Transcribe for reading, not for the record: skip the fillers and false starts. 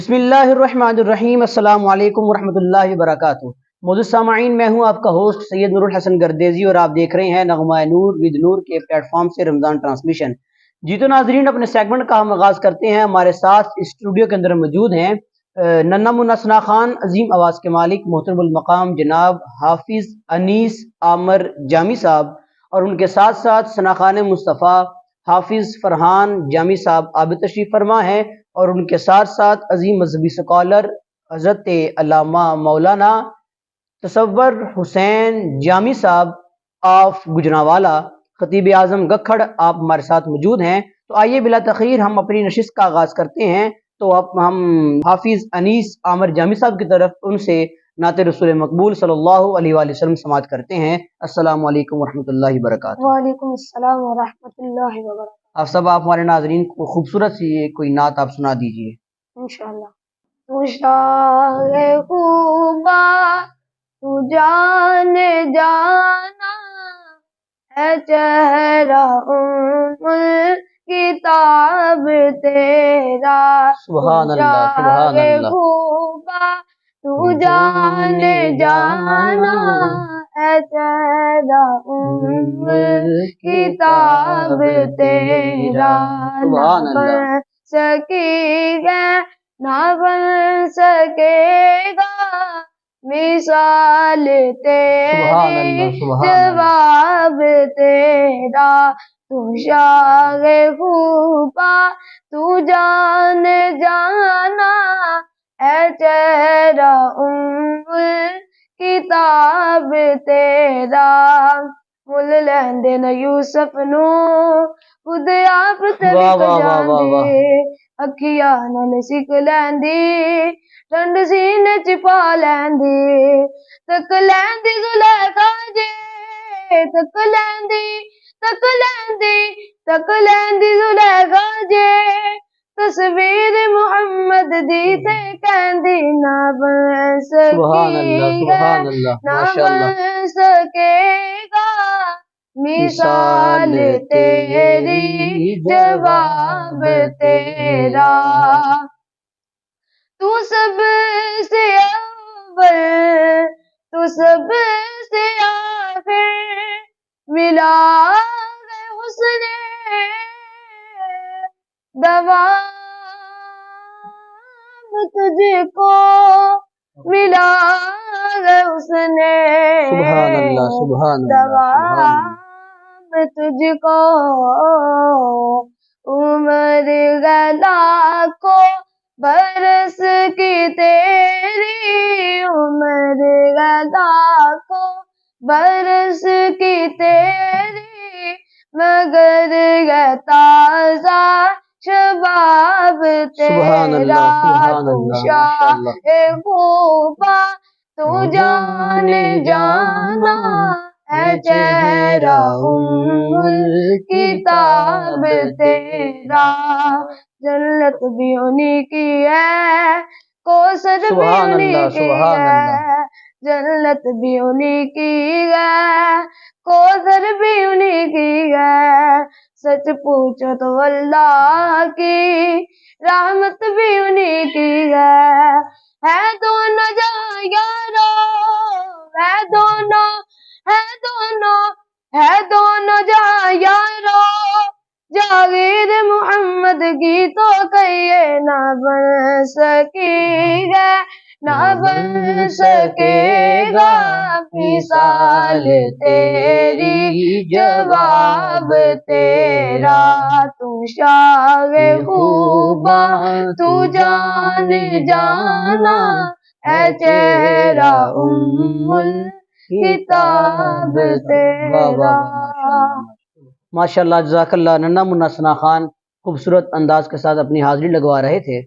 بسم اللہ الرحمن الرحیم، السلام علیکم ورحمۃ اللہ وبرکاتہ۔ موجود سامعین، میں ہوں آپ کا ہوسٹ سید نور الحسن گردیزی اور آپ دیکھ رہے ہیں نغمہ نور ود نور کے پلیٹ فارم سے رمضان ٹرانسمیشن۔ جی تو ناظرین، اپنے سیگمنٹ کا ہم آغاز کرتے ہیں۔ ہمارے ساتھ اسٹوڈیو کے اندر موجود ہیں ننا منا ثنا خان، عظیم آواز کے مالک، محترم المقام جناب حافظ انیس عامر جامی صاحب، اور ان کے ساتھ ساتھ ثنا خان مصطفیٰ حافظ فرحان جامی صاحب آپ تشریف فرما ہیں، اور ان کے ساتھ ساتھ عظیم مذہبی سکالر حضرت علامہ مولانا تصور حسین جامی صاحب آف گجرانوالا، خطیب اعظم گکھڑ، آپ ہمارے ساتھ موجود ہیں۔ تو آئیے بلا تاخیر ہم اپنی نشست کا آغاز کرتے ہیں۔ تو اب ہم حافظ انیس عامر جامی صاحب کی طرف ان سے نعت رسول مقبول صلی اللہ علیہ وآلہ وسلم سماعت کرتے ہیں۔ السلام علیکم ورحمۃ اللہ وبرکاتہ۔ وعلیکم السلام ورحمۃ اللہ وبرکاتہ۔ آپ ہمارے ناظرین کو خوبصورت سی کوئی نعت آپ سنا دیجئے انشاءاللہ۔ تو شاہ خوبا تو جان جانا ہے چہرہ کتاب تیرا، سبحان اللہ سبحان اللہ۔ خوبا تو جان جانا ہے چہرہ کتاب تیرا، سبحان اللہ۔ سکے گا نہ بن سکے گا مثال تیری، جواب تیرا، تو شاہ خوبا تو جان جانا ہے چہرہ کتاب تیرا، مل لیندے نہ یوسف نو خود آپ تلک جاندے، اکھیاں نال سکھ لیندی ٹھنڈ سینے چھپا لیندی، تک لیندی زلیخا جے، تک لیندی زلیخا جے، تصویر محمد دی تے کہندی نہ بن سکی ہے، نہ بن سکے گا مثال تیری، جواب تیرا، تو سب سے اول تو سب سے آخر ملا ہے حسن دوام تجھ کو، ملا ہے حسن دوام تجھ کو، عمر گلا کو برس کی تیری، عمر گلا کو برس کی تیری، مگر یہ تازہ شباب تیرا، تو شاہ خوبا تو جان جانا ہے چہرہ کتاب تیرا، جنت بھی انہی کی ہے، کوثر بھی انہی کی ہے، جنت بھی انہی کی ہے، کوثر بھی انہی کی ہے، سچ پوچھو تو اللہ کی رحمت بھی انہی کی ہے دونوں جہاں یارو، ہے دونوں جہاں یارو، جاگیر محمد کی تو کہیے نہ بن سکی ہے، نہ بن سکے گا مثال تیری، جواب تیرا، تو شاہ خوبا تو جان جانا ہے چہرہ کتاب تیرا۔ ماشاء اللہ، جزاک اللہ۔ ننا منا ثنا خان خوبصورت انداز کے ساتھ اپنی حاضری لگوا رہے تھے۔